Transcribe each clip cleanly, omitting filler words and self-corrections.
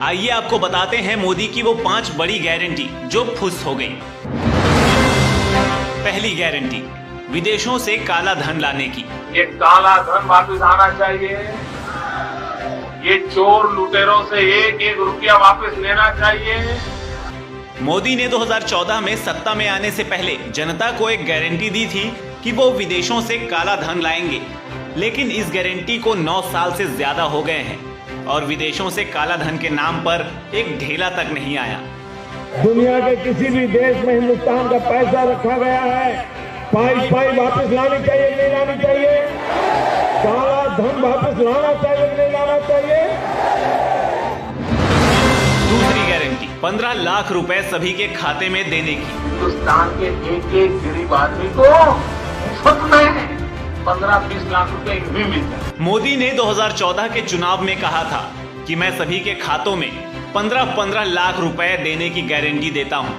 आइए आपको बताते हैं मोदी की वो 5 बड़ी गारंटी जो फुस हो गई। पहली गारंटी, विदेशों से काला धन लाने की। ये काला धन वापस आना चाहिए। ये चोर लुटेरों से एक एक रुपया वापस लेना चाहिए। मोदी ने 2014 में सत्ता में आने से पहले जनता को एक गारंटी दी थी कि वो विदेशों से काला धन लाएंगे, लेकिन इस गारंटी को 9 साल से ज्यादा हो गए हैं और विदेशों से काला धन के नाम पर एक ढेला तक नहीं आया। दुनिया के किसी भी देश में हिंदुस्तान का पैसा रखा गया है, पाई वापस लानी चाहिए, नहीं लानी चाहिए? काला धन वापस लाना चाहिए, नहीं लाना चाहिए? दूसरी गारंटी, 15 लाख रुपए सभी के खाते में देने की। हिंदुस्तान के एक एक गरीब आदमी को खुद में 15-20 लाख रुपए भी मिलता है। मोदी ने 2014 के चुनाव में कहा था कि मैं सभी के खातों में 15-15 लाख रुपए देने की गारंटी देता हूं,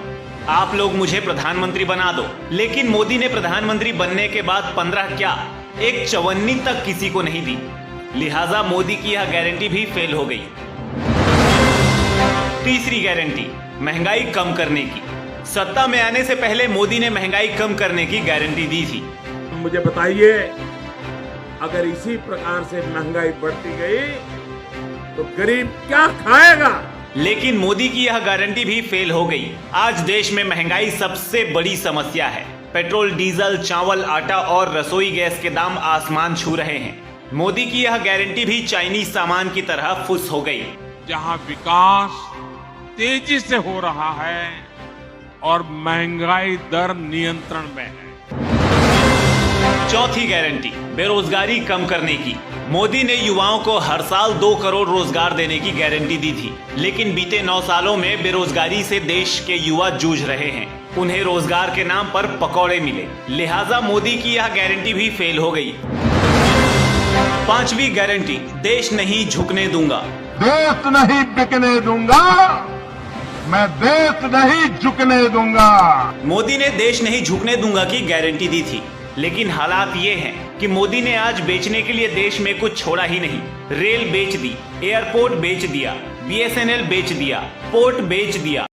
आप लोग मुझे प्रधानमंत्री बना दो। लेकिन मोदी ने प्रधानमंत्री बनने के बाद 15 क्या, एक चवन्नी तक किसी को नहीं दी। लिहाजा मोदी की यह गारंटी भी फेल हो गई। तीसरी गारंटी, महंगाई कम करने की। सत्ता में आने से पहले मोदी ने महंगाई कम करने की गारंटी दी थी। मुझे बताइए, अगर इसी प्रकार से महंगाई बढ़ती गई तो गरीब क्या खाएगा? लेकिन मोदी की यह गारंटी भी फेल हो गई। आज देश में महंगाई सबसे बड़ी समस्या है। पेट्रोल, डीजल, चावल, आटा और रसोई गैस के दाम आसमान छू रहे हैं। मोदी की यह गारंटी भी चाइनीज सामान की तरह फुस हो गई। जहां विकास तेजी से हो रहा है और महंगाई दर नियंत्रण में है। चौथी गारंटी, बेरोजगारी कम करने की। मोदी ने युवाओं को हर साल 2 करोड़ रोजगार देने की गारंटी दी थी, लेकिन बीते 9 सालों में बेरोजगारी से देश के युवा जूझ रहे हैं। उन्हें रोजगार के नाम पर पकौड़े मिले, लिहाजा मोदी की यह गारंटी भी फेल हो गई। पांचवी गारंटी, देश नहीं झुकने दूंगा। देश नहीं बिकने दूंगा, मैं देश नहीं झुकने दूंगा। मोदी ने देश नहीं झुकने दूंगा की गारंटी दी थी, लेकिन हालात ये हैं कि मोदी ने आज बेचने के लिए देश में कुछ छोड़ा ही नहीं। रेल बेच दी, एयरपोर्ट बेच दिया, BSNL बेच दिया, पोर्ट बेच दिया।